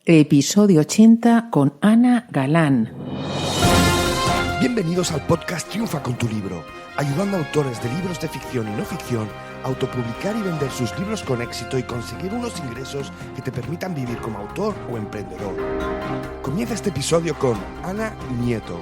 Episodio 80 con Ana Galán. Bienvenidos al podcast Triunfa con tu libro, ayudando a autores de libros de ficción y no ficción a autopublicar y vender sus libros con éxito y conseguir unos ingresos que te permitan vivir como autor o emprendedor. Comienza este episodio con Ana Nieto.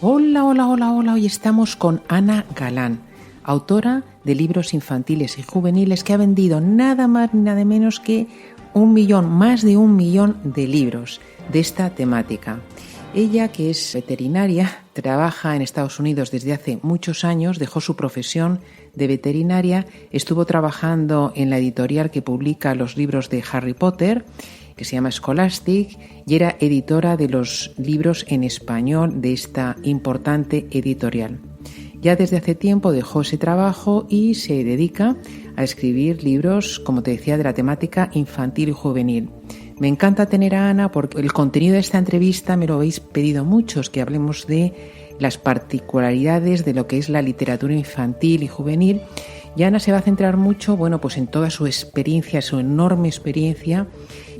Hola, hoy estamos con Ana Galán, autora de libros infantiles y juveniles que ha vendido nada más ni nada menos que más de 1 millón de libros de esta temática. Ella, que es veterinaria, trabaja en Estados Unidos desde hace muchos años, dejó su profesión de veterinaria, estuvo trabajando en la editorial que publica los libros de Harry Potter, que se llama Scholastic, y era editora de los libros en español de esta importante editorial. Ya desde hace tiempo dejó ese trabajo y se dedica a escribir libros, como te decía, de la temática infantil y juvenil. Me encanta tener a Ana porque el contenido de esta entrevista me lo habéis pedido muchos, que hablemos de las particularidades de lo que es la literatura infantil y juvenil. Y Ana se va a centrar mucho, pues en toda su experiencia, su enorme experiencia,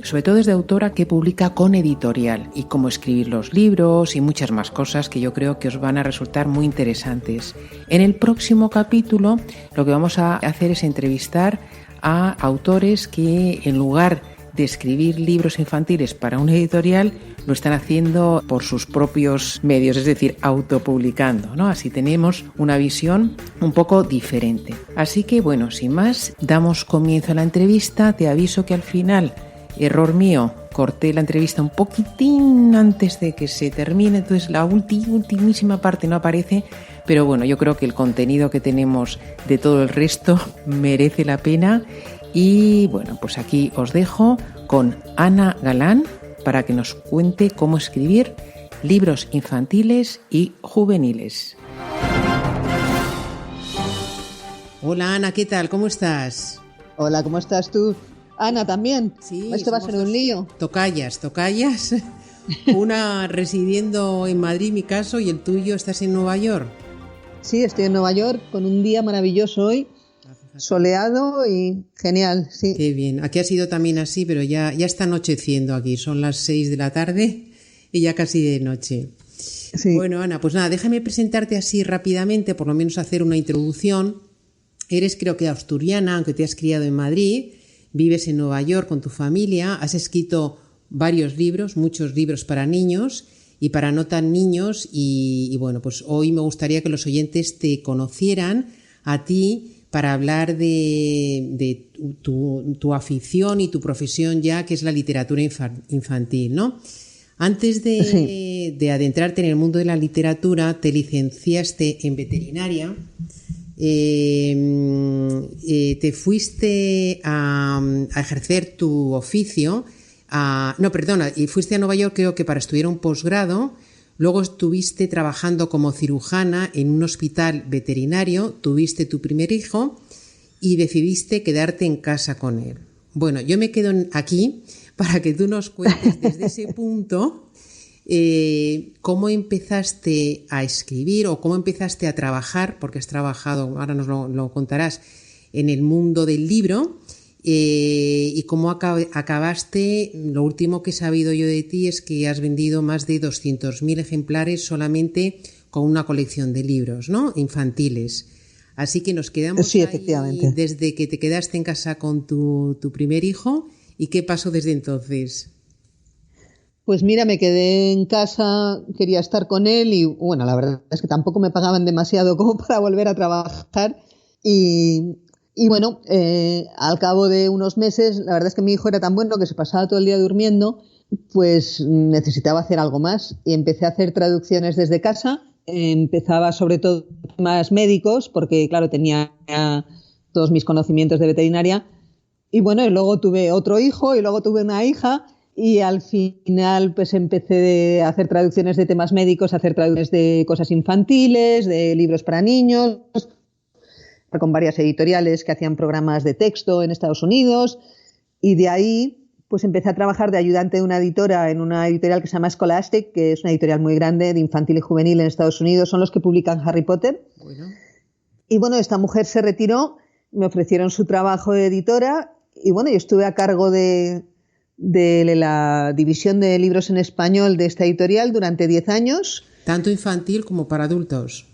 sobre todo desde autora que publica con editorial y cómo escribir los libros y muchas más cosas que yo creo que os van a resultar muy interesantes. En el próximo capítulo lo que vamos a hacer es entrevistar a autores que en lugar de escribir libros infantiles para una editorial lo están haciendo por sus propios medios, es decir, autopublicando, ¿no? Así tenemos una visión un poco diferente. Así que sin más, damos comienzo a la entrevista. Te aviso que al final, error mío, corté la entrevista un poquitín antes de que se termine, entonces la ultimísima parte no aparece, pero yo creo que el contenido que tenemos de todo el resto merece la pena. Y pues aquí os dejo con Ana Galán para que nos cuente cómo escribir libros infantiles y juveniles. Hola Ana, ¿qué tal? ¿Cómo estás? Hola, ¿cómo estás tú? Ana, ¿también? Sí. Esto va a ser un lío. Tocallas. Una residiendo en Madrid, mi caso, y el tuyo estás en Nueva York. Sí, estoy en Nueva York con un día maravilloso hoy. Soleado y genial, sí. Qué bien. Aquí ha sido también así, pero ya está anocheciendo aquí. Son las 6 de la tarde y ya casi de noche. Sí. Bueno, Ana, pues nada, déjame presentarte así rápidamente, por lo menos hacer una introducción. Eres, creo que asturiana, aunque te has criado en Madrid. Vives en Nueva York con tu familia. Has escrito varios libros, muchos libros para niños y para no tan niños. Y pues hoy me gustaría que los oyentes te conocieran a ti, para hablar de tu afición y tu profesión ya, que es la literatura infantil, ¿no? Antes de adentrarte en el mundo de la literatura, te licenciaste en veterinaria, te fuiste a ejercer tu oficio, y fuiste a Nueva York, creo que para estudiar un posgrado. Luego estuviste trabajando como cirujana en un hospital veterinario, tuviste tu primer hijo y decidiste quedarte en casa con él. Bueno, yo me quedo aquí para que tú nos cuentes desde ese punto cómo empezaste a escribir o cómo empezaste a trabajar, porque has trabajado, ahora nos lo contarás, en el mundo del libro. Y cómo acabaste. Lo último que he sabido yo de ti es que has vendido más de 200.000 ejemplares solamente con una colección de libros, ¿no? Infantiles. Así que nos quedamos ahí desde que te quedaste en casa con tu primer hijo. ¿Y qué pasó desde entonces? Pues mira, me quedé en casa, quería estar con él y la verdad es que tampoco me pagaban demasiado como para volver a trabajar y al cabo de unos meses, la verdad es que mi hijo era tan bueno que se pasaba todo el día durmiendo, pues necesitaba hacer algo más y empecé a hacer traducciones desde casa. Empezaba sobre todo temas médicos porque, claro, tenía todos mis conocimientos de veterinaria y luego tuve otro hijo y luego tuve una hija y al final pues empecé a hacer traducciones de temas médicos, a hacer traducciones de cosas infantiles, de libros para niños, con varias editoriales que hacían programas de texto en Estados Unidos y de ahí pues empecé a trabajar de ayudante de una editora en una editorial que se llama Scholastic, que es una editorial muy grande de infantil y juvenil en Estados Unidos, son los que publican Harry Potter. Bueno. Y esta mujer se retiró, me ofrecieron su trabajo de editora bueno, yo estuve a cargo de la división de libros en español de esta editorial durante 10 años. ¿Tanto infantil como para adultos?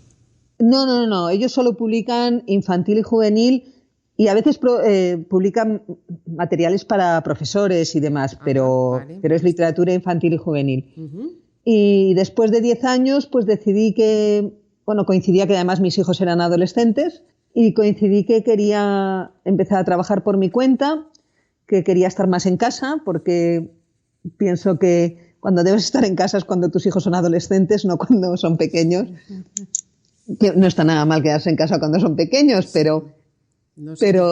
No. Ellos solo publican infantil y juvenil y a veces publican materiales para profesores y demás, pero es literatura infantil y juvenil. Uh-huh. Y después de 10 años, pues decidí coincidía que además mis hijos eran adolescentes y coincidí que quería empezar a trabajar por mi cuenta, que quería estar más en casa, porque pienso que cuando debes estar en casa es cuando tus hijos son adolescentes, no cuando son pequeños. Que no está nada mal quedarse en casa cuando son pequeños, pero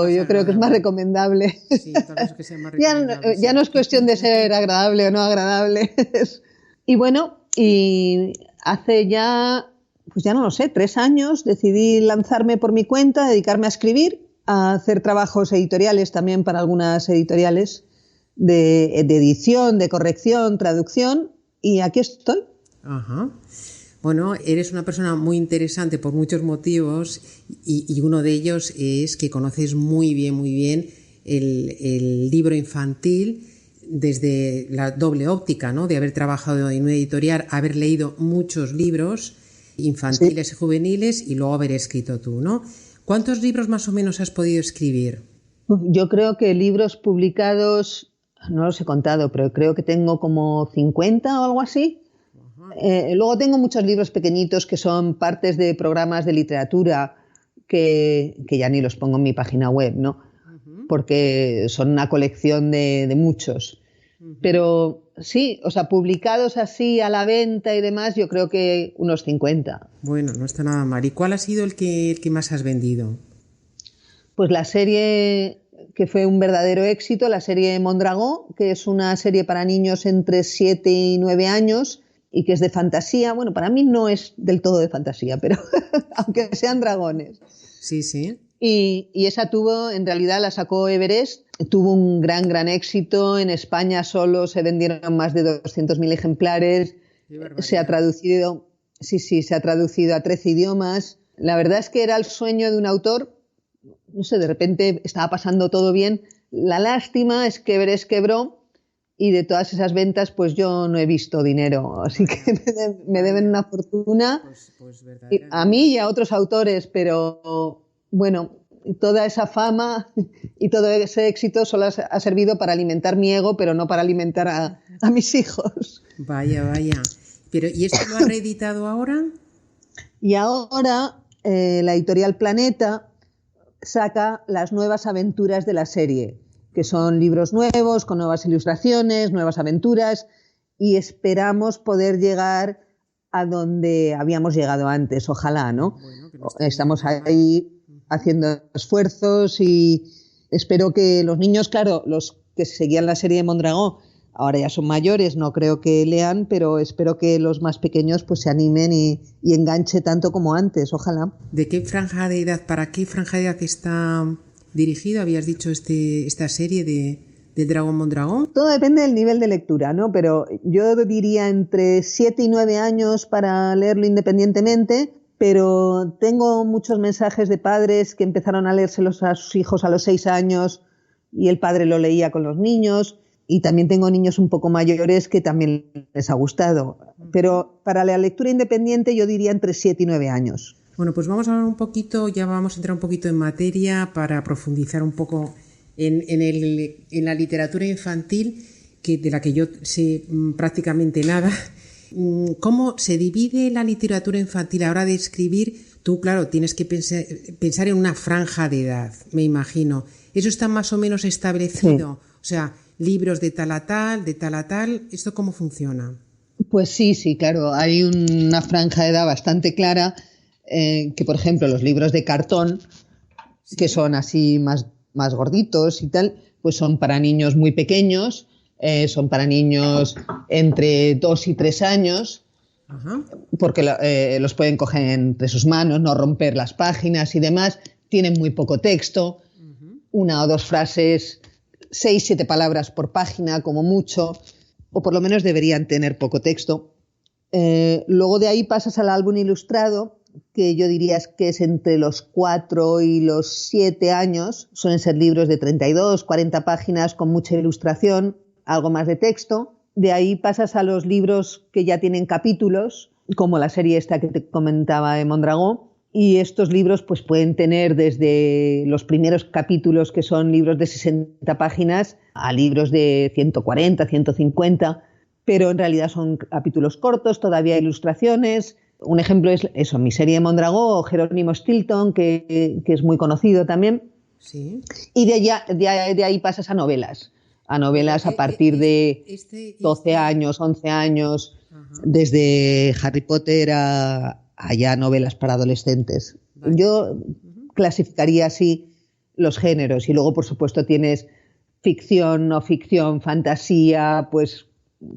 yo creo que es más recomendable. Sí, tal vez que sea más recomendable. Ya no es cuestión de ser agradable o no agradable. Y bueno, y hace ya, pues ya no lo sé, 3 años decidí lanzarme por mi cuenta, dedicarme a escribir, a hacer trabajos editoriales también para algunas editoriales de edición, de corrección, traducción, y aquí estoy. Ajá. Bueno, eres una persona muy interesante por muchos motivos y uno de ellos es que conoces muy bien el libro infantil desde la doble óptica, ¿no? De haber trabajado en una editorial, haber leído muchos libros infantiles y juveniles y luego haber escrito tú, ¿no? ¿Cuántos libros más o menos has podido escribir? Yo creo que libros publicados, no los he contado, pero creo que tengo como 50 o algo así. Luego tengo muchos libros pequeñitos que son partes de programas de literatura que ya ni los pongo en mi página web, ¿no? Uh-huh. Porque son una colección de muchos. Uh-huh. Pero sí, o sea, publicados así a la venta y demás, yo creo que unos 50. Bueno, no está nada mal. ¿Y cuál ha sido el que más has vendido? Pues la serie que fue un verdadero éxito, la serie Mondragón, que es una serie para niños entre 7 y 9 años, y que es de fantasía. Bueno, para mí no es del todo de fantasía, pero aunque sean dragones. Sí, sí. Y esa en realidad la sacó Everest, tuvo un gran éxito. En España solo se vendieron más de 200.000 ejemplares. Se ha traducido a 13 idiomas. La verdad es que era el sueño de un autor. No sé, de repente estaba pasando todo bien. La lástima es que Everest quebró. Y de todas esas ventas, pues yo no he visto dinero. Así que me deben una fortuna a mí y a otros autores. Pero bueno, toda esa fama y todo ese éxito solo ha servido para alimentar mi ego, pero no para alimentar a mis hijos. Vaya. Pero, ¿y esto lo ha reeditado ahora? Y ahora la editorial Planeta saca las nuevas aventuras de la serie, que son libros nuevos, con nuevas ilustraciones, nuevas aventuras, y esperamos poder llegar a donde habíamos llegado antes, ojalá, ¿no? Bueno, estamos ahí haciendo esfuerzos y espero que los niños, claro, los que seguían la serie de Mondragón, ahora ya son mayores, no creo que lean, pero espero que los más pequeños pues se animen y enganche tanto como antes, ojalá. ¿De qué franja de edad, para qué franja de edad está dirigido, habías dicho, esta serie de Dragón Mondragón? Todo depende del nivel de lectura, ¿no? Pero yo diría entre 7 y 9 años para leerlo independientemente, pero tengo muchos mensajes de padres que empezaron a leérselos a sus hijos a los 6 años y el padre lo leía con los niños, y también tengo niños un poco mayores que también les ha gustado. Pero para la lectura independiente yo diría entre 7 y 9 años. Bueno, pues vamos a hablar un poquito, ya vamos a entrar un poquito en materia para profundizar un poco en la literatura infantil, de la que yo sé prácticamente nada. ¿Cómo se divide la literatura infantil a la hora de escribir? Tú, claro, tienes que pensar en una franja de edad, me imagino. ¿Eso está más o menos establecido? Sí. O sea, libros de tal a tal, ¿esto cómo funciona? Pues sí, claro, hay una franja de edad bastante clara. Que por ejemplo los libros de cartón, sí, que son así más gorditos y tal, pues son para niños muy pequeños, son para niños entre 2 y 3 años. Ajá. Porque los pueden coger entre sus manos, no romper las páginas y demás, tienen muy poco texto, uh-huh, 1 o 2 frases, 6-7 palabras por página como mucho, o por lo menos deberían tener poco texto. Luego de ahí pasas al álbum ilustrado, que yo diría que es entre los 4 y los 7 años. Suelen ser libros de 32, 40 páginas con mucha ilustración, algo más de texto. De ahí pasas a los libros que ya tienen capítulos, como la serie esta que te comentaba de Mondragón. Y estos libros pues pueden tener desde los primeros capítulos, que son libros de 60 páginas, a libros de 140, 150, pero en realidad son capítulos cortos, todavía hay ilustraciones. Un ejemplo es eso, mi serie de Mondragón o Jerónimo Stilton, que es muy conocido también. Sí. Y de ahí pasas a novelas a partir de 12 años, 11 años, ajá, desde Harry Potter a ya novelas para adolescentes. Vale. Yo clasificaría así los géneros y luego, por supuesto, tienes ficción, no ficción, fantasía, pues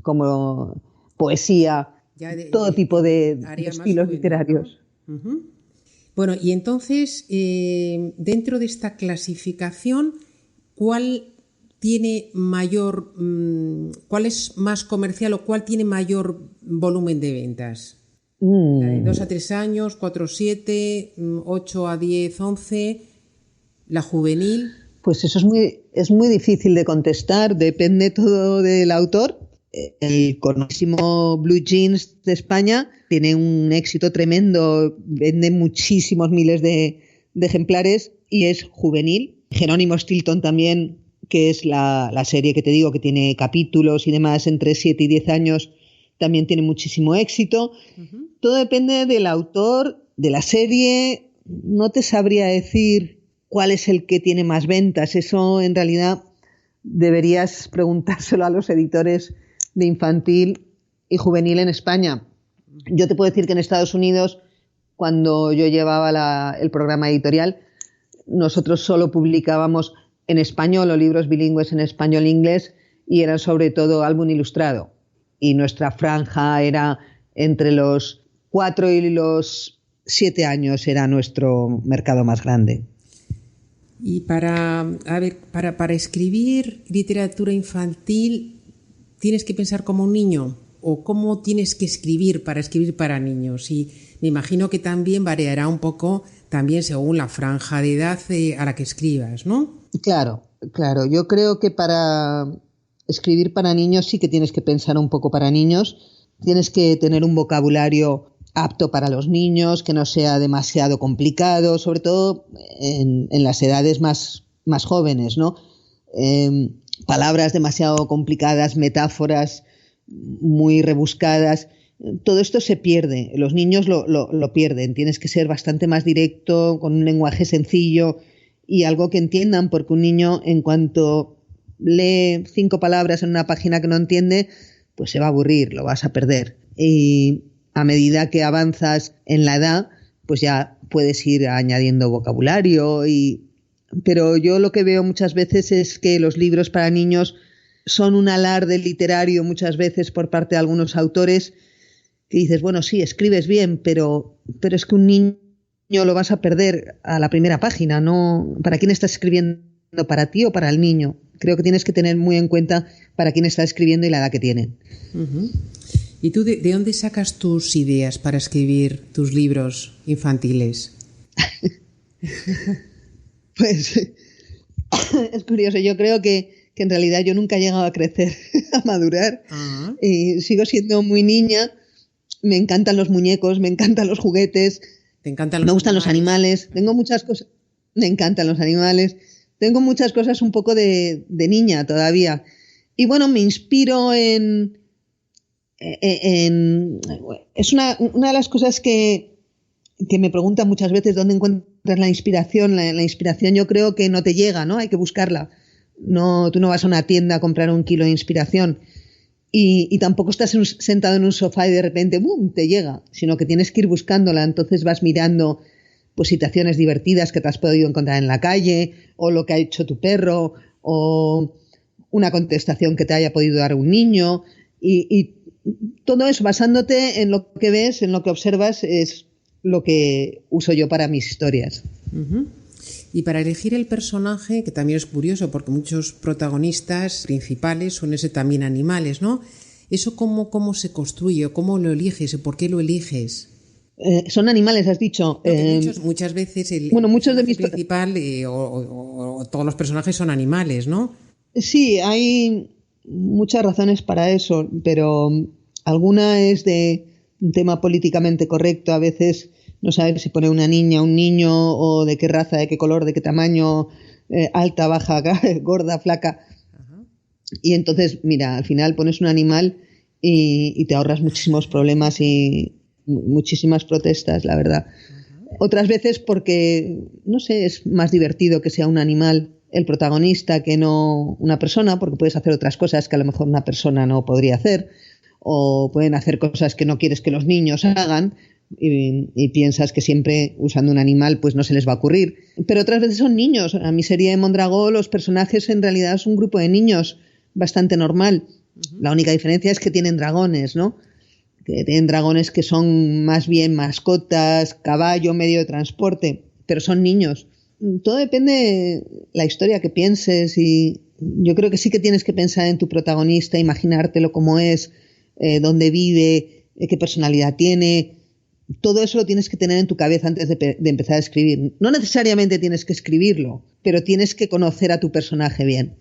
como poesía, todo tipo de estilos literarios. ¿No? Uh-huh. Bueno, y entonces, dentro de esta clasificación, ¿cuál tiene mayor, cuál es más comercial o cuál tiene mayor volumen de ventas? La de 2 a 3 años, 4 a 7, 8 a 10, 11, la juvenil. Pues eso es muy difícil de contestar, depende todo del autor. El conocido Blue Jeans de España tiene un éxito tremendo, vende muchísimos miles de ejemplares y es juvenil. Jerónimo Stilton también, que es la serie que te digo que tiene capítulos y demás entre 7 y 10 años, también tiene muchísimo éxito. Uh-huh. Todo depende del autor, de la serie. No te sabría decir cuál es el que tiene más ventas. Eso en realidad deberías preguntárselo a los editores de infantil y juvenil en España. Yo te puedo decir que en Estados Unidos, cuando yo llevaba el programa editorial, nosotros solo publicábamos en español o libros bilingües en español e inglés y eran sobre todo álbum ilustrado. Y nuestra franja era entre los 4 y los 7 años, era nuestro mercado más grande. Y para escribir literatura infantil, ¿tienes que pensar como un niño? ¿O cómo tienes que escribir para niños? Y me imagino que también variará un poco también según la franja de edad a la que escribas, ¿no? Claro. Yo creo que para escribir para niños sí que tienes que pensar un poco para niños. Tienes que tener un vocabulario apto para los niños, que no sea demasiado complicado, sobre todo en las edades más jóvenes, ¿no? Palabras demasiado complicadas, metáforas muy rebuscadas, todo esto se pierde, los niños lo pierden. Tienes que ser bastante más directo, con un lenguaje sencillo y algo que entiendan, porque un niño, en cuanto lee 5 palabras en una página que no entiende, pues se va a aburrir, lo vas a perder. Y a medida que avanzas en la edad, pues ya puedes ir añadiendo vocabulario. Pero yo lo que veo muchas veces es que los libros para niños son un alarde literario muchas veces por parte de algunos autores, que dices, bueno, sí, escribes bien, pero es que un niño lo vas a perder a la primera página, ¿no? ¿Para quién estás escribiendo? ¿Para ti o para el niño? Creo que tienes que tener muy en cuenta para quién estás escribiendo y la edad que tienen. Uh-huh. ¿Y tú de dónde sacas tus ideas para escribir tus libros infantiles? Pues es curioso, yo creo que en realidad yo nunca he llegado a crecer, a madurar. Uh-huh. Y sigo siendo muy niña, me encantan los muñecos, me encantan los juguetes, me gustan los animales, tengo muchas cosas, me encantan los animales, tengo muchas cosas un poco de niña todavía. Y bueno, me inspiro es una de las cosas que me preguntan muchas veces dónde encuentras la inspiración. La inspiración yo creo que no te llega, ¿no? Hay que buscarla. No, tú no vas a una tienda a comprar 1 kilo de inspiración y tampoco estás sentado en un sofá y de repente ¡bum!, te llega, sino que tienes que ir buscándola. Entonces vas mirando pues situaciones divertidas que te has podido encontrar en la calle, o lo que ha hecho tu perro, o una contestación que te haya podido dar un niño, y todo eso basándote en lo que ves, en lo que observas, es lo que uso yo para mis historias. Uh-huh. Y para elegir el personaje, que también es curioso porque muchos protagonistas principales suelen ser también animales, ¿no? ¿Eso cómo se construye? ¿Cómo lo eliges? ¿Por qué lo eliges? Son animales, has dicho. Muchas veces el muchos de mis principal o todos los personajes son animales, ¿no? Sí, hay muchas razones para eso, pero alguna es de un tema políticamente correcto. A veces no sabes si pone una niña, un niño, o de qué raza, de qué color, de qué tamaño, alta, baja, gorda, flaca. Ajá. Y entonces, mira, al final pones un animal y te ahorras muchísimos problemas y muchísimas protestas, la verdad. Uh-huh. Otras veces porque, no sé, es más divertido que sea un animal el protagonista que no una persona, porque puedes hacer otras cosas que a lo mejor una persona no podría hacer, o pueden hacer cosas que no quieres que los niños hagan y piensas que siempre usando un animal pues no se les va a ocurrir. Pero otras veces son niños. A mi serie de Mondragón los personajes en realidad son un grupo de niños bastante normal. Uh-huh. La única diferencia es que tienen dragones, ¿no? Que tienen dragones que son más bien mascotas, caballo, medio de transporte, pero son niños. Todo depende de la historia que pienses y yo creo que sí que tienes que pensar en tu protagonista, imaginártelo cómo es, dónde vive, qué personalidad tiene. Todo eso lo tienes que tener en tu cabeza antes de empezar a escribir. No necesariamente tienes que escribirlo, pero tienes que conocer a tu personaje bien.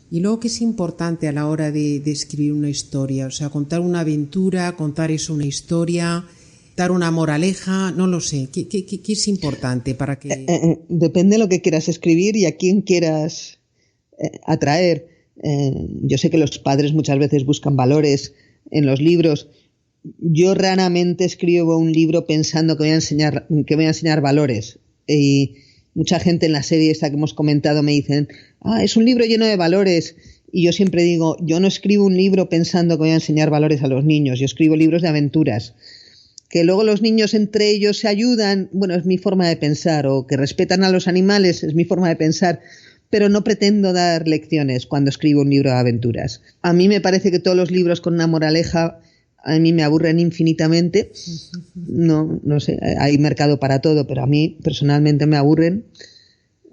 Y luego, ¿qué es importante a la hora de escribir una historia? O sea, contar una aventura, contar eso una historia, dar una moraleja, no lo sé. ¿Qué es importante para que...? Depende de lo que quieras escribir y a quién quieras atraer. Yo sé que los padres muchas veces buscan valores en los libros. Yo raramente escribo un libro pensando que voy a enseñar valores. Y mucha gente en la serie esta que hemos comentado me dicen, es un libro lleno de valores. Y yo siempre digo, yo no escribo un libro pensando que voy a enseñar valores a los niños. Yo escribo libros de aventuras. Que luego los niños entre ellos se ayudan, bueno, es mi forma de pensar, o que respetan a los animales, es mi forma de pensar, pero no pretendo dar lecciones cuando escribo un libro de aventuras. A mí me parece que todos los libros con una moraleja a mí me aburren infinitamente. No sé, hay mercado para todo, pero a mí personalmente me aburren.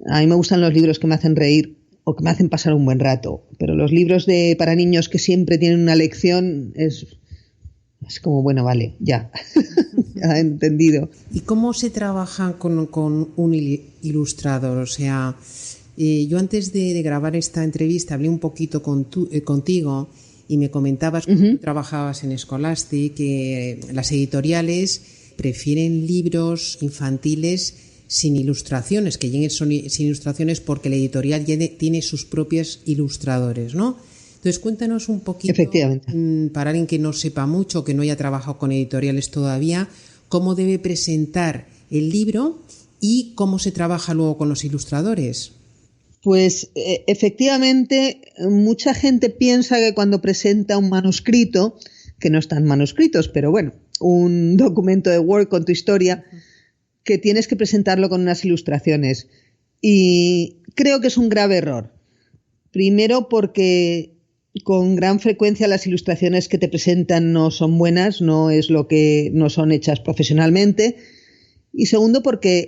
A mí me gustan los libros que me hacen reír o que me hacen pasar un buen rato, pero los libros para niños que siempre tienen una lección es como, bueno, vale, ya he entendido. ¿Y cómo se trabaja con un ilustrador? O sea, yo antes de grabar esta entrevista hablé un poquito contigo y me comentabas que tú trabajabas en Scholastic, que las editoriales prefieren libros infantiles sin ilustraciones, que lleguen sin ilustraciones porque la editorial tiene sus propios ilustradores, ¿no? Entonces, cuéntanos un poquito, para alguien que no sepa mucho, que no haya trabajado con editoriales todavía, cómo debe presentar el libro y cómo se trabaja luego con los ilustradores. Pues efectivamente, mucha gente piensa que cuando presenta un manuscrito, que no están manuscritos, pero bueno, un documento de Word con tu historia, que tienes que presentarlo con unas ilustraciones. Y creo que es un grave error. Primero porque con gran frecuencia las ilustraciones que te presentan no son buenas, no son hechas profesionalmente. Y segundo porque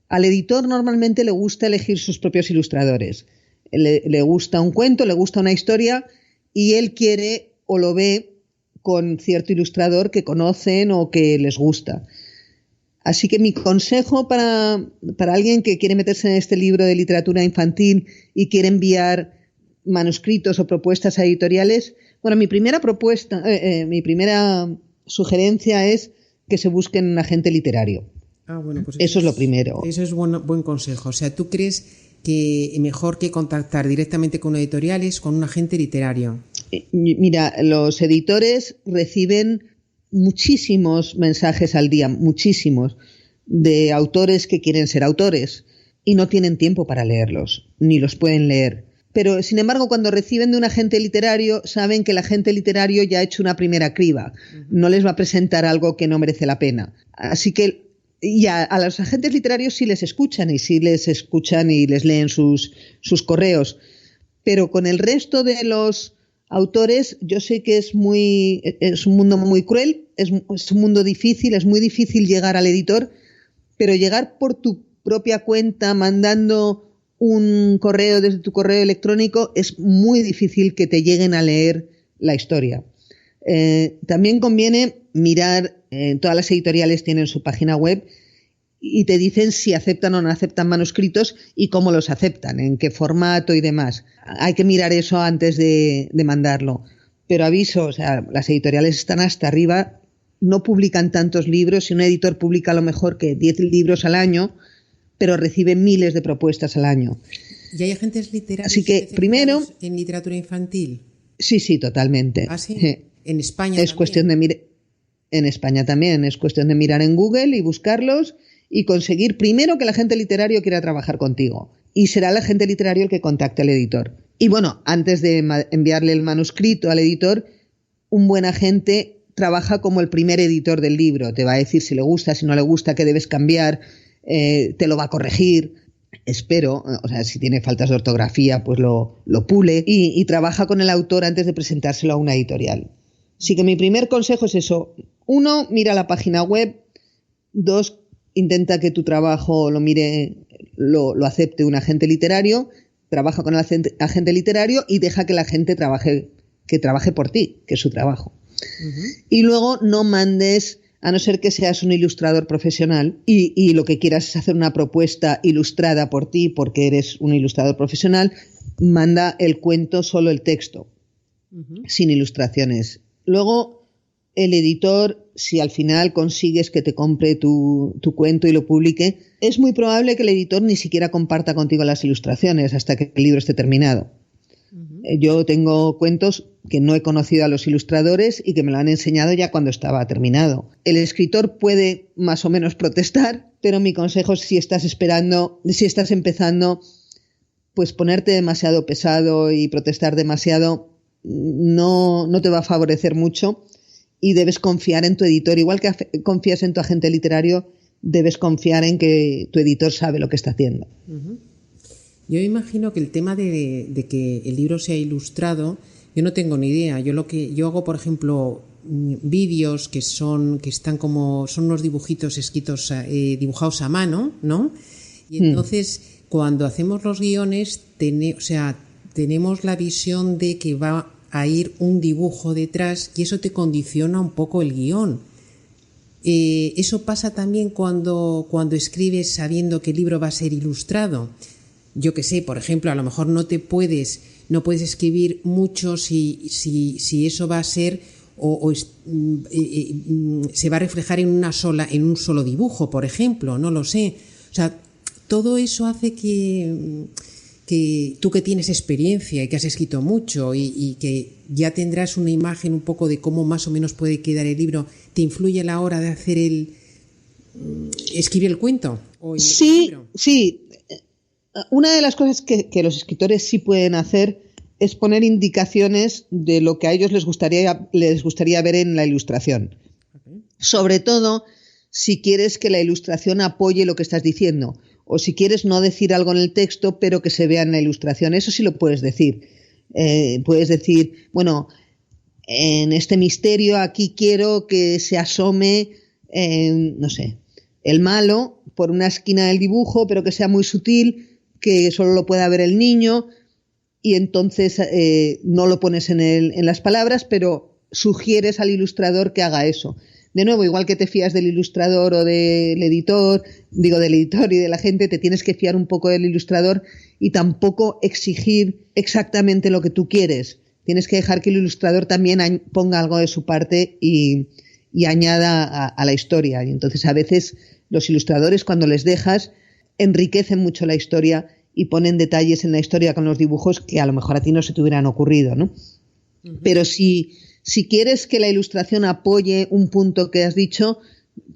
al editor normalmente le gusta elegir sus propios ilustradores. Le gusta un cuento, le gusta una historia y él quiere o lo ve con cierto ilustrador que conocen o que les gusta. Así que mi consejo para alguien que quiere meterse en este libro de literatura infantil y quiere enviar manuscritos o propuestas a editoriales, bueno, mi primera sugerencia es que se busquen un agente literario. Bueno, pues eso es lo primero. Eso es buen consejo. O sea, ¿tú crees que mejor que contactar directamente con editoriales, con un agente literario? Mira, los editores reciben muchísimos mensajes al día, muchísimos, de autores que quieren ser autores y no tienen tiempo para leerlos, ni los pueden leer. Pero, sin embargo, cuando reciben de un agente literario, saben que el agente literario ya ha hecho una primera criba. No les va a presentar algo que no merece la pena. Así que a los agentes literarios sí les escuchan y les leen sus correos. Pero con el resto de los autores, yo sé que es un mundo muy cruel, es un mundo difícil, es muy difícil llegar al editor, pero llegar por tu propia cuenta mandando un correo desde tu correo electrónico es muy difícil que te lleguen a leer la historia. También conviene mirar, todas las editoriales tienen su página web y te dicen si aceptan o no aceptan manuscritos y cómo los aceptan, en qué formato y demás. Hay que mirar eso antes de mandarlo. Pero aviso, o sea, las editoriales están hasta arriba, no publican tantos libros. Si un editor publica a lo mejor que 10 libros al año, pero recibe miles de propuestas al año. ¿Y hay agentes literarios así que primero en literatura infantil? Sí, totalmente. ¿Ah, sí? ¿En España es también? Cuestión de en España también, es cuestión de mirar en Google y buscarlos y conseguir primero que el agente literario quiera trabajar contigo. Y será el agente literario el que contacte al editor. Y bueno, antes de enviarle el manuscrito al editor, un buen agente trabaja como el primer editor del libro. Te va a decir si le gusta, si no le gusta, qué debes cambiar, te lo va a corregir. Espero, o sea, si tiene faltas de ortografía, pues lo pule y trabaja con el autor antes de presentárselo a una editorial. Así que mi primer consejo es eso. 1, mira la página web. 2, intenta que tu trabajo lo acepte un agente literario. Trabaja con el agente literario y deja que la gente trabaje por ti, que es su trabajo. Uh-huh. Y luego no mandes, a no ser que seas un ilustrador profesional y lo que quieras es hacer una propuesta ilustrada por ti porque eres un ilustrador profesional, manda el cuento, solo el texto, sin ilustraciones. Luego, el editor, si al final consigues que te compre tu cuento y lo publique, es muy probable que el editor ni siquiera comparta contigo las ilustraciones hasta que el libro esté terminado. Yo tengo cuentos que no he conocido a los ilustradores y que me lo han enseñado ya cuando estaba terminado. El escritor puede más o menos protestar, pero mi consejo es si estás empezando, pues ponerte demasiado pesado y protestar demasiado no te va a favorecer mucho y debes confiar en tu editor. Igual que confías en tu agente literario, debes confiar en que tu editor sabe lo que está haciendo. Uh-huh. Yo imagino que el tema de que el libro sea ilustrado, yo no tengo ni idea. Yo hago, por ejemplo, vídeos que son unos dibujitos escritos, dibujados a mano, ¿no? Y entonces, cuando hacemos los guiones, tenemos la visión de que va a ir un dibujo detrás y eso te condiciona un poco el guión. Eso pasa también cuando escribes sabiendo que el libro va a ser ilustrado. Yo que sé, por ejemplo, a lo mejor no puedes escribir mucho si eso va a ser se va a reflejar en un solo dibujo, por ejemplo, no lo sé. O sea, todo eso hace que tú que tienes experiencia y que has escrito mucho y que ya tendrás una imagen un poco de cómo más o menos puede quedar el libro, ¿te influye a la hora de hacer escribir el cuento? Sí. Una de las cosas que los escritores sí pueden hacer es poner indicaciones de lo que a ellos les gustaría ver en la ilustración. Okay. Sobre todo si quieres que la ilustración apoye lo que estás diciendo o si quieres no decir algo en el texto pero que se vea en la ilustración. Eso sí lo puedes decir. Puedes decir, bueno, en este misterio aquí quiero que se asome, no sé, el malo por una esquina del dibujo, pero que sea muy sutil, que solo lo pueda ver el niño, y entonces no lo pones en las palabras, pero sugieres al ilustrador que haga eso. De nuevo, igual que te fías del ilustrador o del editor y de la gente, te tienes que fiar un poco del ilustrador y tampoco exigir exactamente lo que tú quieres. Tienes que dejar que el ilustrador también ponga algo de su parte y añada a la historia. Y entonces a veces los ilustradores, cuando les dejas, enriquecen mucho la historia y ponen detalles en la historia con los dibujos que a lo mejor a ti no se te hubieran ocurrido, ¿no? Uh-huh. Pero si quieres que la ilustración apoye un punto que has dicho,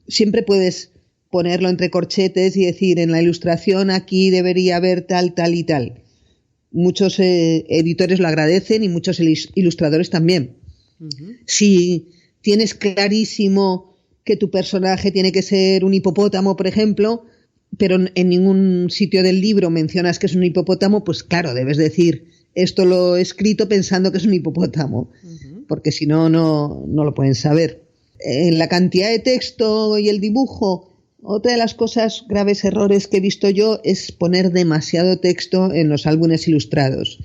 siempre puedes ponerlo entre corchetes y decir, en la ilustración aquí debería haber tal, tal y tal. Muchos editores lo agradecen y muchos ilustradores también. Uh-huh. Si tienes clarísimo que tu personaje tiene que ser un hipopótamo, por ejemplo, pero en ningún sitio del libro mencionas que es un hipopótamo, pues claro, debes decir, esto lo he escrito pensando que es un hipopótamo, porque si no lo pueden saber. En la cantidad de texto y el dibujo, otra de las cosas, graves errores que he visto yo, es poner demasiado texto en los álbumes ilustrados.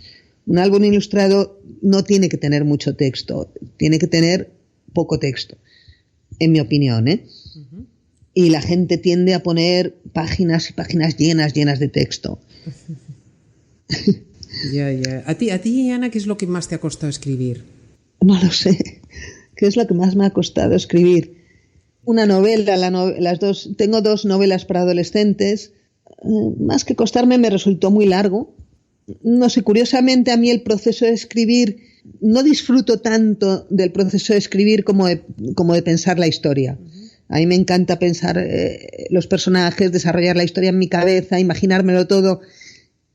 Un álbum ilustrado no tiene que tener mucho texto, tiene que tener poco texto, en mi opinión, ¿eh? Uh-huh. Y la gente tiende a poner páginas y páginas llenas de texto. Ya. ¿A ti, Ana, qué es lo que más te ha costado escribir? No lo sé. ¿Qué es lo que más me ha costado escribir? Una novela, tengo 2 novelas para adolescentes. Más que costarme, me resultó muy largo. No sé, curiosamente a mí el proceso de escribir, no disfruto tanto del proceso de escribir como de pensar la historia. A mí me encanta pensar los personajes, desarrollar la historia en mi cabeza, imaginármelo todo.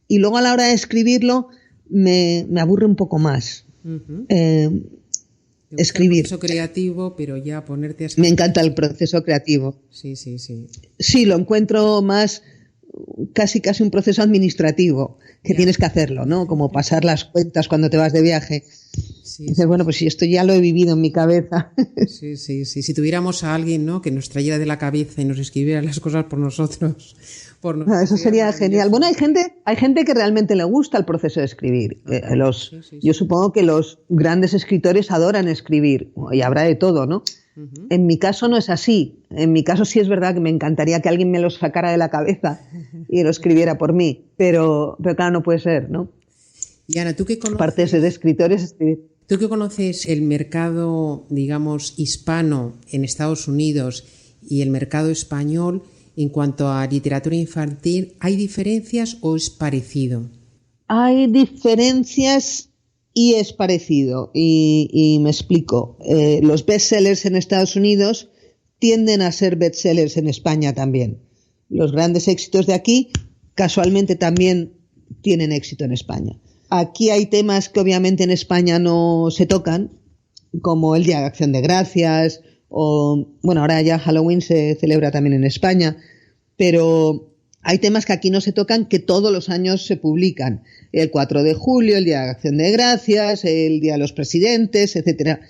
Y luego a la hora de escribirlo me aburre un poco más. Uh-huh. Escribir. El proceso creativo, pero ya ponerte a escribir. Me encanta el proceso creativo. Sí. Sí, lo encuentro más casi un proceso administrativo, que tienes que hacerlo, ¿no? Como pasar las cuentas cuando te vas de viaje. Sí, dices, bueno, pues si esto ya lo he vivido en mi cabeza. Sí. Si tuviéramos a alguien, ¿no?, que nos trayera de la cabeza y nos escribiera las cosas por nosotros. Eso sería genial. Bueno, hay gente que realmente le gusta el proceso de escribir. Yo supongo que los grandes escritores adoran escribir, y habrá de todo, ¿no? Uh-huh. En mi caso no es así. En mi caso sí es verdad que me encantaría que alguien me lo sacara de la cabeza y lo escribiera por mí, pero claro, no puede ser, ¿no? Y Ana, ¿tú qué conoces? Aparte de ser de escritores, escribir. ¿Tú qué conoces el mercado, digamos, hispano en Estados Unidos y el mercado español en cuanto a literatura infantil? ¿Hay diferencias o es parecido? Hay diferencias y es parecido. Y me explico. Los bestsellers en Estados Unidos tienden a ser bestsellers en España también. Los grandes éxitos de aquí casualmente también tienen éxito en España. Aquí hay temas que obviamente en España no se tocan, como el Día de Acción de Gracias, o bueno, ahora ya Halloween se celebra también en España, pero hay temas que aquí no se tocan que todos los años se publican. El 4 de julio, el Día de Acción de Gracias, el Día de los Presidentes, etcétera.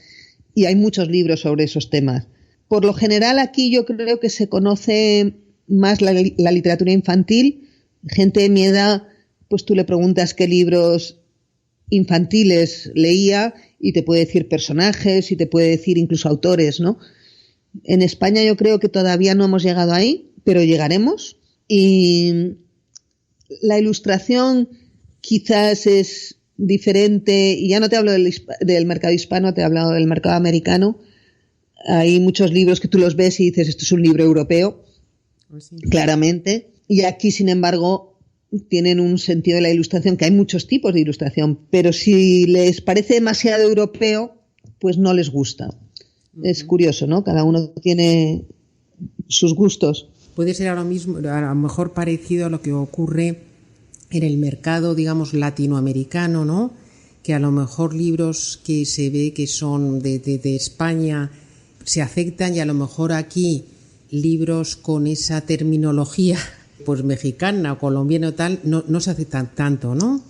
Y hay muchos libros sobre esos temas. Por lo general aquí yo creo que se conoce más la literatura infantil. Gente de mi edad, pues tú le preguntas qué libros infantiles leía y te puede decir personajes y te puede decir incluso autores, ¿no? En España yo creo que todavía no hemos llegado ahí, pero llegaremos. Y la ilustración quizás es diferente, y ya no te hablo del mercado hispano, te he hablado del mercado americano. Hay muchos libros que tú los ves y dices, esto es un libro europeo, sí, claramente. Y aquí, sin embargo, tienen un sentido de la ilustración, que hay muchos tipos de ilustración, pero si les parece demasiado europeo, pues no les gusta. Uh-huh. Es curioso, ¿no? Cada uno tiene sus gustos. Puede ser ahora mismo, a lo mejor parecido a lo que ocurre en el mercado, digamos, latinoamericano, ¿no? Que a lo mejor libros que se ve que son de España se aceptan, y a lo mejor aquí libros con esa terminología pues mexicana o colombiana o tal no se aceptan tanto, ¿no?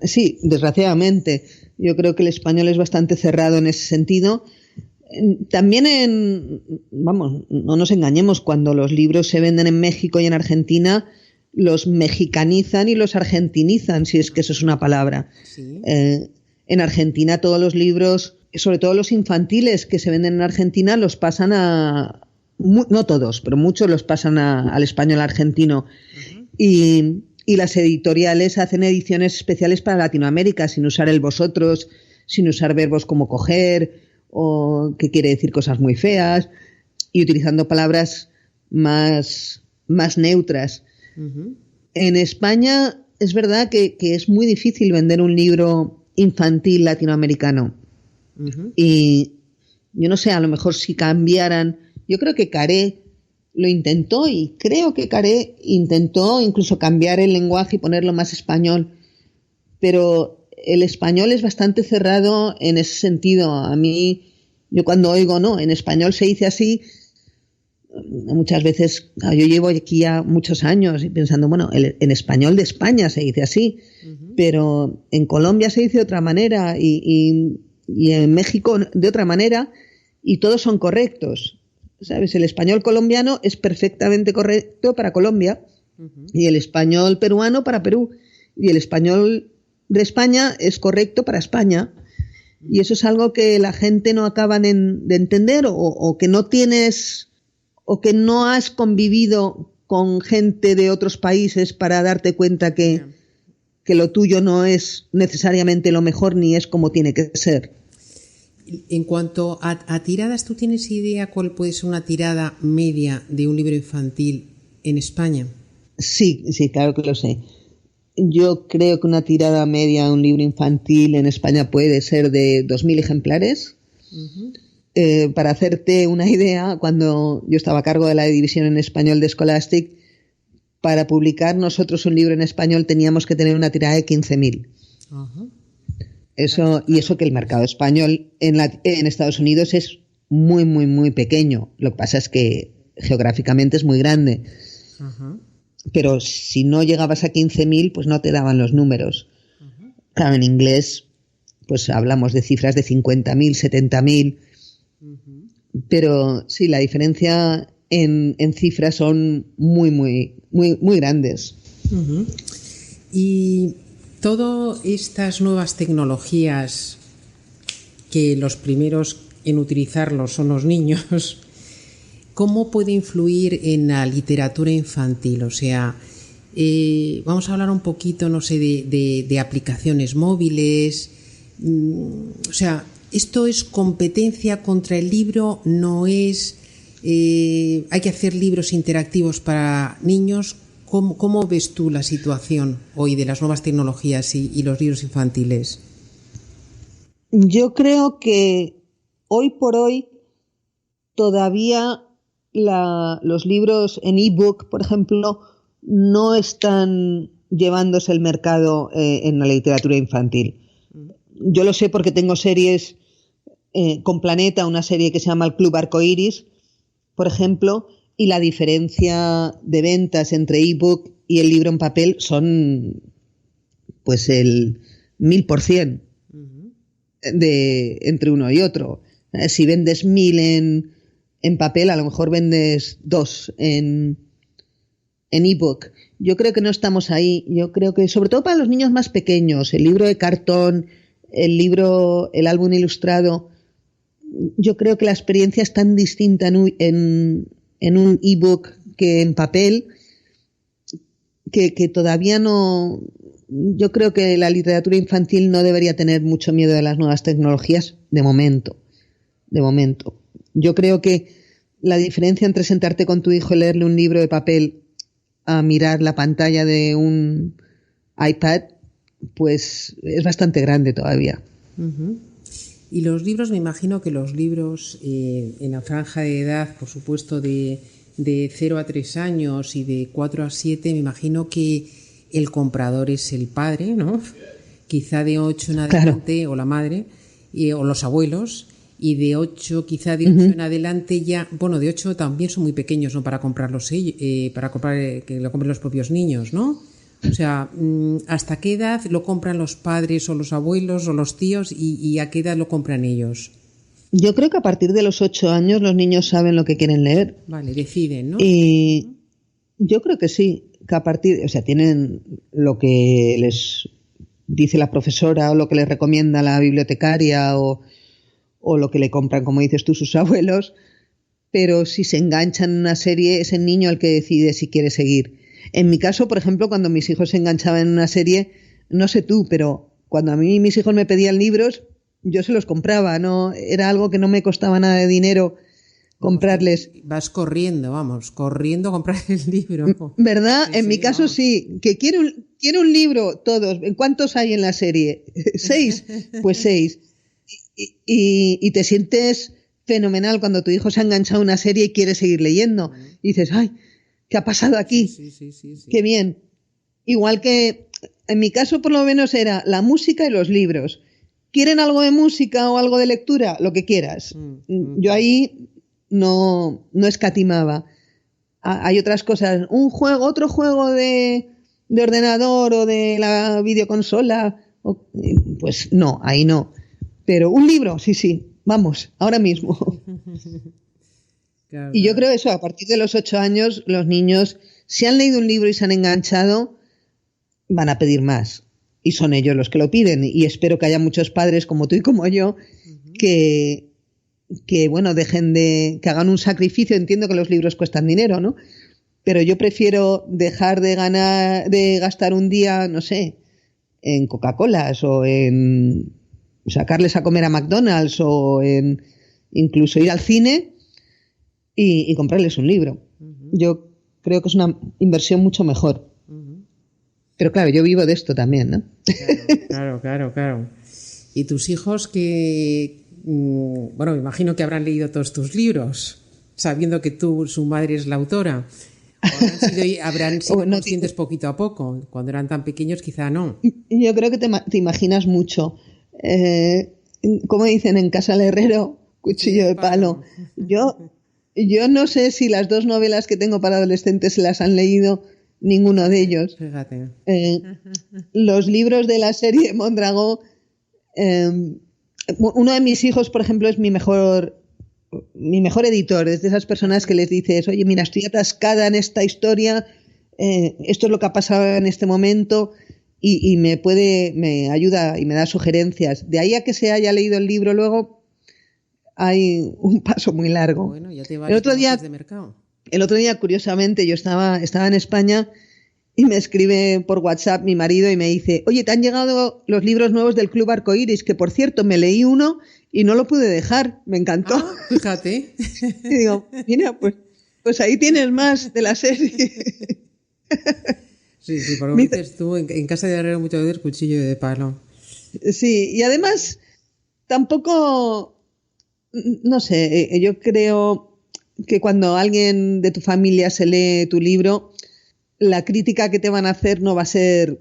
Sí, desgraciadamente. Yo creo que el español es bastante cerrado en ese sentido. También no nos engañemos, cuando los libros se venden en México y en Argentina, los mexicanizan y los argentinizan, si es que eso es una palabra. Sí. En Argentina todos los libros, sobre todo los infantiles que se venden en Argentina, los pasan no todos, pero muchos los pasan al español argentino. Uh-huh. Y las editoriales hacen ediciones especiales para Latinoamérica, sin usar el vosotros, sin usar verbos como coger, o que quiere decir cosas muy feas, y utilizando palabras más neutras. Uh-huh. En España es verdad que es muy difícil vender un libro infantil latinoamericano. Uh-huh. Y yo no sé, a lo mejor si cambiaran, yo creo que Caré lo intentó, y creo que Caré intentó incluso cambiar el lenguaje y ponerlo más español, pero el español es bastante cerrado en ese sentido. A mí, yo cuando oigo, no, en español se dice así, muchas veces, yo llevo aquí ya muchos años y pensando, bueno, en español de España se dice así, uh-huh, pero en Colombia se dice de otra manera, y en México de otra manera, y todos son correctos, ¿sabes? El español colombiano es perfectamente correcto para Colombia, uh-huh, y el español peruano para Perú, y el español de España es correcto para España. Y eso es algo que la gente no acaba de entender o que no tienes o que no has convivido con gente de otros países para darte cuenta que lo tuyo no es necesariamente lo mejor ni es como tiene que ser. En cuanto a tiradas, ¿tú tienes idea cuál puede ser una tirada media de un libro infantil en España? Sí, claro que lo sé. Yo creo que una tirada media de un libro infantil en España puede ser de 2.000 ejemplares. Uh-huh. Para hacerte una idea, cuando yo estaba a cargo de la división en español de Scholastic, para publicar nosotros un libro en español teníamos que tener una tirada de 15.000. Uh-huh. Eso que el mercado español en Estados Unidos es muy, muy, muy pequeño. Lo que pasa es que geográficamente es muy grande. Uh-huh. Pero si no llegabas a 15.000, pues no te daban los números. Uh-huh. Claro, en inglés, pues hablamos de cifras de 50.000, 70.000. Uh-huh. Pero sí, la diferencia en cifras son muy, muy, muy, muy grandes. Uh-huh. Y todas estas nuevas tecnologías, que los primeros en utilizarlos son los niños, ¿cómo puede influir en la literatura infantil? O sea, vamos a hablar un poquito, no sé, de aplicaciones móviles. O sea, ¿esto es competencia contra el libro? ¿No es? ¿Hay que hacer libros interactivos para niños? ¿Cómo ves tú la situación hoy de las nuevas tecnologías y los libros infantiles? Yo creo que hoy por hoy todavía los libros en ebook, por ejemplo, no están llevándose el mercado en la literatura infantil. Yo lo sé porque tengo series con Planeta, una serie que se llama El Club Arcoiris, por ejemplo, y la diferencia de ventas entre ebook y el libro en papel son pues el 1000% entre uno y otro. Si vendes 1000 en papel, a lo mejor vendes 2 en ebook. Yo creo que no estamos ahí. Yo creo que, sobre todo para los niños más pequeños, el libro de cartón, el álbum ilustrado, yo creo que la experiencia es tan distinta en un ebook que en papel que todavía no. Yo creo que la literatura infantil no debería tener mucho miedo de las nuevas tecnologías de momento. Yo creo que la diferencia entre sentarte con tu hijo y leerle un libro de papel a mirar la pantalla de un iPad, pues es bastante grande todavía. Uh-huh. Y los libros, me imagino que los libros en la franja de edad, por supuesto, de 0 a 3 años y de 4 a 7, me imagino que el comprador es el padre, ¿no? Quizá de 8 en adelante, claro, o la madre, o los abuelos. Y de 8, quizá de 8 uh-huh. en adelante ya, bueno, de 8 también son muy pequeños, ¿no? Para comprarlos, para comprar, que lo compren los propios niños, ¿no? O sea, ¿hasta qué edad lo compran los padres o los abuelos o los tíos y a qué edad lo compran ellos? Yo creo que a partir de los 8 años los niños saben lo que quieren leer. Vale, deciden, ¿no? Y yo creo que sí, que a partir, o sea, tienen lo que les dice la profesora o lo que les recomienda la bibliotecaria o lo que le compran, como dices tú, sus abuelos, pero si se enganchan en una serie es el niño el que decide si quiere seguir. En mi caso, por ejemplo, cuando mis hijos se enganchaban en una serie, no sé tú, pero cuando a mí mis hijos me pedían libros, yo se los compraba, no era algo que no me costaba nada de dinero comprarles. Vas corriendo a comprar el libro. ¿Verdad? En mi caso sí, que quiero un libro, todos. ¿Cuántos hay en la serie? 6, pues 6. Y te sientes fenomenal cuando tu hijo se ha enganchado a una serie y quiere seguir leyendo. Y dices, ¡ay! ¿Qué ha pasado aquí? Sí. ¡Qué bien! Igual que en mi caso por lo menos era la música y los libros. ¿Quieren algo de música o algo de lectura? Lo que quieras. Yo ahí no escatimaba. Hay otras cosas. Otro juego de ordenador o de la videoconsola. Pues no, ahí no. Pero un libro, sí, vamos, ahora mismo. Claro. Y yo creo eso, a partir de los 8 años, los niños, si han leído un libro y se han enganchado, van a pedir más. y son ellos los que lo piden. Y espero que haya muchos padres como tú y como yo que bueno, que hagan un sacrificio. Entiendo que los libros cuestan dinero, ¿no? Pero yo prefiero dejar de gastar un día, no sé, en Coca-Colas o en sacarles a comer a McDonald's o en incluso ir al cine y comprarles un libro. Yo creo que es una inversión mucho mejor. Pero claro, yo vivo de esto también, ¿no? Claro. ¿Y tus hijos bueno, me imagino que habrán leído todos tus libros, sabiendo que su madre es la autora? Habrán sido conscientes poquito a poco. Cuando eran tan pequeños quizá no. Yo creo que te imaginas mucho. Como dicen en casa del herrero, cuchillo de palo. Yo no sé si las 2 novelas que tengo para adolescentes se las han leído ninguno de ellos. Fíjate. Los libros de la serie Mondragón, uno de mis hijos, por ejemplo, es mi mejor editor. Es de esas personas que les dices, oye, mira, estoy atascada en esta historia, esto es lo que ha pasado en este momento, y me ayuda y me da sugerencias. De ahí a que se haya leído el libro luego hay un paso muy largo. Bueno, ya te vale de mercado. El otro día, curiosamente, yo estaba en España y me escribe por WhatsApp mi marido y me dice, oye, te han llegado los libros nuevos del Club Arcoíris, que por cierto me leí uno y no lo pude dejar, me encantó. Fíjate. Y digo, mira, pues ahí tienes más de la serie. Sí, por lo que dices tú, en casa de herrero muchas veces cuchillo de palo. Sí, y además tampoco, no sé, yo creo que cuando alguien de tu familia se lee tu libro, la crítica que te van a hacer no va a ser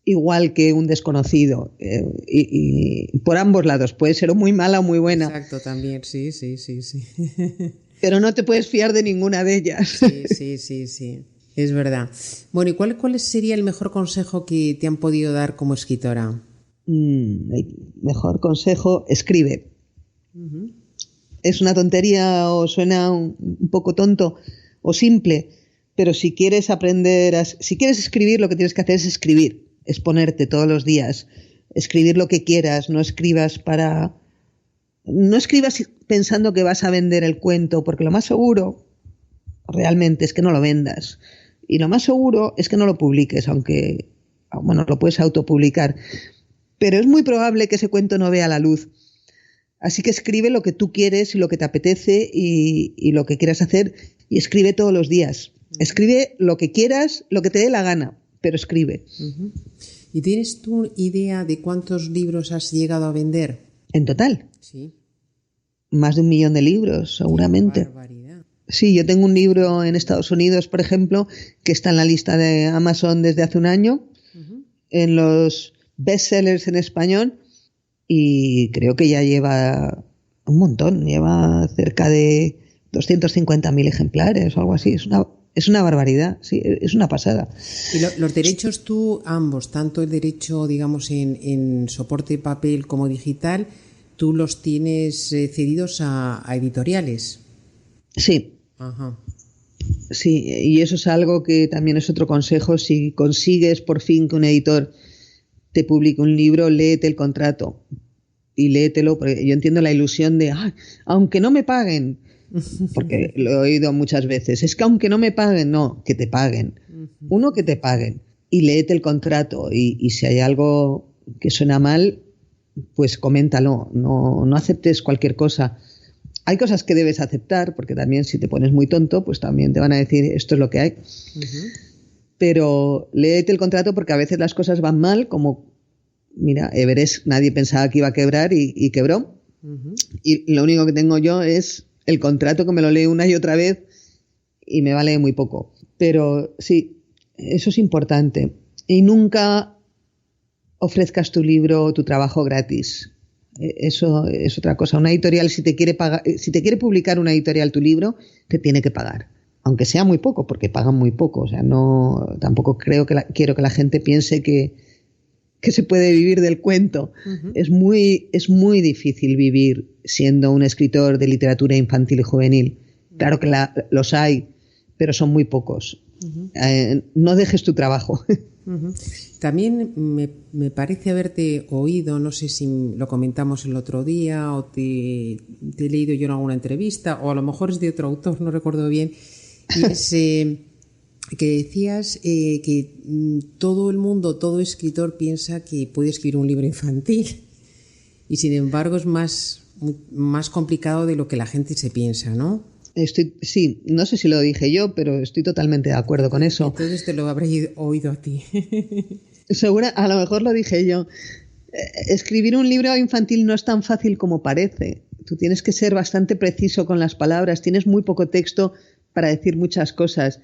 igual que un desconocido. Y por ambos lados, puede ser o muy mala o muy buena. Exacto, también, sí. Pero no te puedes fiar de ninguna de ellas. Sí, es verdad. Bueno, ¿y cuál sería el mejor consejo que te han podido dar como escritora? El mejor consejo, escribe. Es una tontería o suena un poco tonto o simple, pero si quieres si quieres escribir, lo que tienes que hacer es escribir, es ponerte todos los días, escribir lo que quieras, no escribas pensando que vas a vender el cuento, porque lo más seguro realmente es que no lo vendas, y lo más seguro es que no lo publiques, aunque, bueno, lo puedes autopublicar, pero es muy probable que ese cuento no vea la luz. Así que escribe lo que tú quieres y lo que te apetece y lo que quieras hacer, y escribe todos los días. Escribe lo que quieras, lo que te dé la gana, pero escribe. ¿Y tienes tú idea de cuántos libros has llegado a vender? ¿En total? Sí. Más de 1 millón de libros, seguramente. ¡Qué barbaridad! Sí, yo tengo un libro en Estados Unidos, por ejemplo, que está en la lista de Amazon desde hace un año, en los bestsellers en español, y creo que ya lleva un montón, lleva cerca de 250.000 ejemplares o algo así. Es una barbaridad, sí, es una pasada. ¿Y los derechos tú, ambos, tanto el derecho, digamos, en soporte papel como digital, tú los tienes cedidos a editoriales? Sí. Ajá. Sí, y eso es algo que también es otro consejo. Si consigues por fin que un editor te publique un libro, léete el contrato y léetelo, porque yo entiendo la ilusión de, aunque no me paguen, porque lo he oído muchas veces, es que aunque no me paguen, no, que te paguen. Uno, que te paguen, y léete el contrato, y si hay algo que suena mal, pues coméntalo, no aceptes cualquier cosa. Hay cosas que debes aceptar, porque también si te pones muy tonto, pues también te van a decir esto es lo que hay. Pero léete el contrato, porque a veces las cosas van mal, como, mira, Everest nadie pensaba que iba a quebrar y quebró. Y lo único que tengo yo es el contrato, que me lo leo una y otra vez y me vale muy poco. Pero sí, eso es importante. Y nunca ofrezcas tu libro o tu trabajo gratis. Eso es otra cosa. Una editorial, si te quiere publicar una editorial tu libro, te tiene que pagar. Aunque sea muy poco, porque pagan muy poco. O sea, tampoco quiero que la gente piense que se puede vivir del cuento. Es muy difícil vivir siendo un escritor de literatura infantil y juvenil. Claro que los hay, pero son muy pocos. No dejes tu trabajo. Uh-huh. También me parece haberte oído, no sé si lo comentamos el otro día o te he leído yo en alguna entrevista, o a lo mejor es de otro autor, no recuerdo bien, y es que decías que todo el mundo, todo escritor piensa que puede escribir un libro infantil, y sin embargo es más complicado de lo que la gente se piensa, ¿no? Sí, no sé si lo dije yo, pero estoy totalmente de acuerdo con eso. Entonces te lo habré oído a ti. Segura, a lo mejor lo dije yo. Escribir un libro infantil no es tan fácil como parece. Tú tienes que ser bastante preciso con las palabras, tienes muy poco texto para decir muchas cosas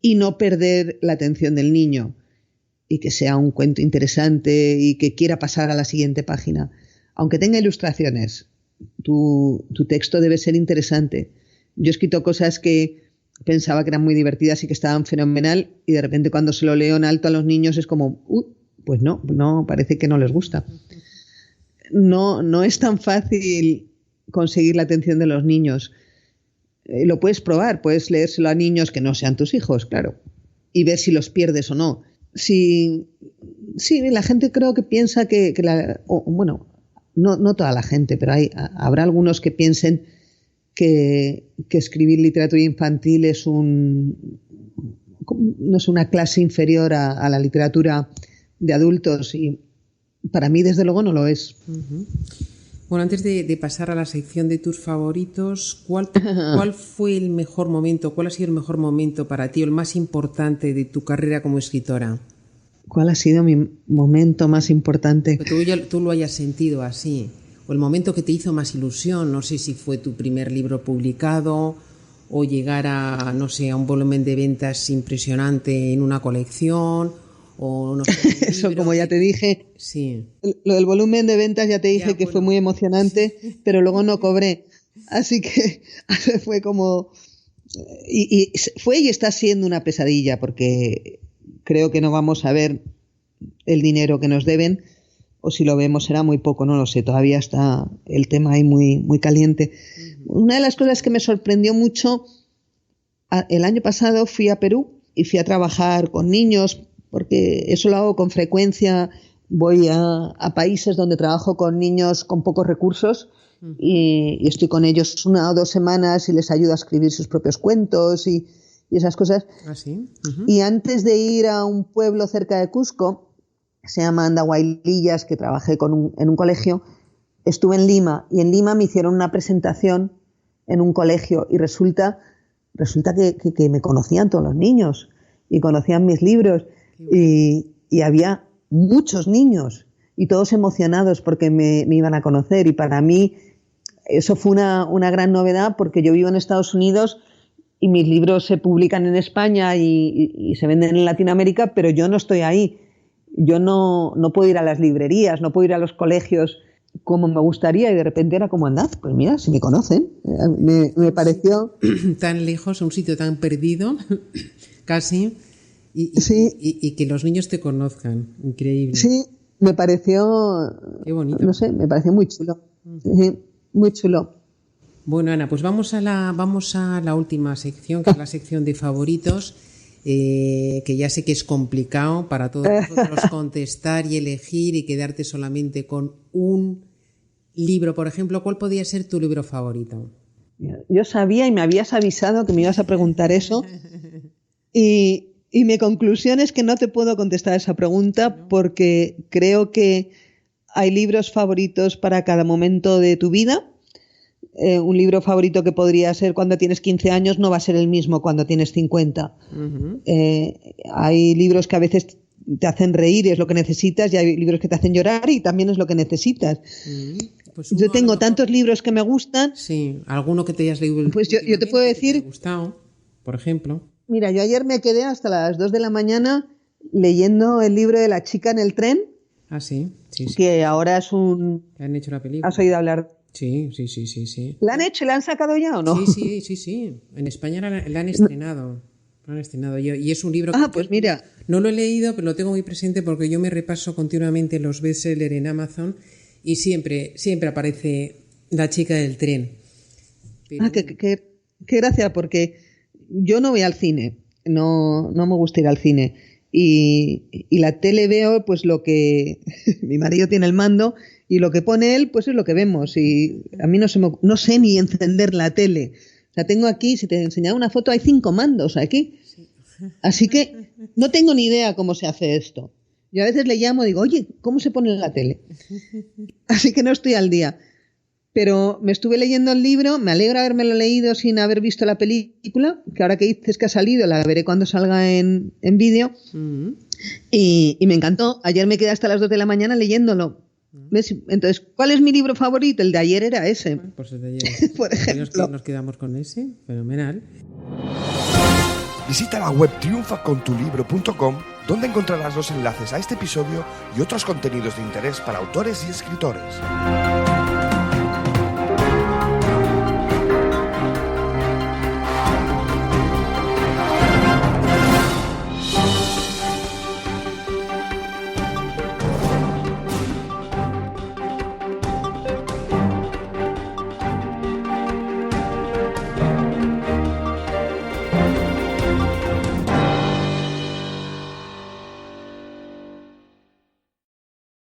y no perder la atención del niño y que sea un cuento interesante y que quiera pasar a la siguiente página. Aunque tenga ilustraciones, tu texto debe ser interesante. Yo he escrito cosas que pensaba que eran muy divertidas y que estaban fenomenal y de repente cuando se lo leo en alto a los niños es como, pues no, parece que no les gusta. No es tan fácil conseguir la atención de los niños. Lo puedes probar, puedes leérselo a niños que no sean tus hijos, claro, y ver si los pierdes o no. Sí, la gente creo que piensa no toda la gente, pero habrá algunos que piensen que escribir literatura infantil no es una clase inferior a la literatura de adultos y para mí desde luego no lo es. Uh-huh. Bueno, antes de pasar a la sección de tus favoritos, ¿cuál fue el mejor momento, cuál ha sido el mejor momento para ti o el más importante de tu carrera como escritora? ¿Cuál ha sido mi momento más importante? Que tú lo hayas sentido así. O el momento que te hizo más ilusión, no sé si fue tu primer libro publicado o llegar a, no sé, a un volumen de ventas impresionante en una colección o no sé. Eso, como ya te dije, sí. Lo del volumen de ventas ya te dije que fue muy emocionante, sí. Pero luego no cobré. Así que fue como... Y fue y está siendo una pesadilla porque creo que no vamos a ver el dinero que nos deben. O si lo vemos será muy poco, no lo sé, todavía está el tema ahí muy, muy caliente. Uh-huh. Una de las cosas que me sorprendió mucho, el año pasado fui a Perú y fui a trabajar con niños, porque eso lo hago con frecuencia, voy a países donde trabajo con niños con pocos recursos uh-huh. y estoy con ellos 1 o 2 semanas y les ayudo a escribir sus propios cuentos y esas cosas. ¿Ah, sí? Uh-huh. Y antes de ir a un pueblo cerca de Cusco, se llama Andahuaylillas, que trabajé en un colegio, estuve en Lima y en Lima me hicieron una presentación en un colegio y resulta que me conocían todos los niños y conocían mis libros y había muchos niños y todos emocionados porque me iban a conocer y para mí eso fue una gran novedad porque yo vivo en Estados Unidos y mis libros se publican en España y se venden en Latinoamérica, pero yo no estoy ahí. Yo no puedo ir a las librerías, no puedo ir a los colegios como me gustaría y de repente era como, anda, pues mira, si me conocen. Me pareció... Tan lejos, un sitio tan perdido, casi, sí. y que los niños te conozcan. Increíble. Sí, me pareció... Qué bonito. No sé, me pareció muy chulo. Sí, muy chulo. Bueno, Ana, pues vamos a la última sección, que es la sección de favoritos. Que ya sé que es complicado para todos nosotros contestar y elegir y quedarte solamente con un libro. Por ejemplo, ¿cuál podría ser tu libro favorito? Yo sabía y me habías avisado que me ibas a preguntar eso y mi conclusión es que no te puedo contestar esa pregunta porque creo que hay libros favoritos para cada momento de tu vida. Un libro favorito que podría ser cuando tienes 15 años no va a ser el mismo cuando tienes 50. Uh-huh. Hay libros que a veces te hacen reír y es lo que necesitas y hay libros que te hacen llorar y también es lo que necesitas. Uh-huh. Pues yo tengo tantos libros que me gustan. Sí, alguno que te hayas leído. Pues yo te puedo decir... Que te haya gustado, por ejemplo. Mira, yo ayer me quedé hasta las 2 de la mañana leyendo el libro de La chica en el tren. Ah, sí. Que ahora es un... Han hecho la película. ¿Has oído hablar? Sí. ¿La han hecho? ¿La han sacado ya o no? Sí. En España la han estrenado. Y es un libro que pues mira. No lo he leído, pero lo tengo muy presente porque yo me repaso continuamente los bestsellers en Amazon y siempre aparece La chica del tren. Pero... qué gracia, porque yo no voy al cine. No me gusta ir al cine. y la tele veo pues lo que mi marido tiene el mando y lo que pone él pues es lo que vemos, y a mí no sé ni encender la tele. O sea, tengo aquí, si te enseñaba una foto, hay 5 mandos aquí. Así que no tengo ni idea cómo se hace esto. Yo a veces le llamo y digo, oye, ¿cómo se pone la tele? Así que no estoy al día. Pero me estuve leyendo el libro, me alegro habérmelo leído sin haber visto la película, que ahora que dices que ha salido, la veré cuando salga en vídeo. Y me encantó. Ayer me quedé hasta las 2 de la mañana leyéndolo. ¿Ves? Entonces, ¿cuál es mi libro favorito? El de ayer era ese. Pues el de ayer. Por ejemplo. Nos quedamos con ese. Fenomenal. Visita la web triunfacontulibro.com, donde encontrarás los enlaces a este episodio y otros contenidos de interés para autores y escritores.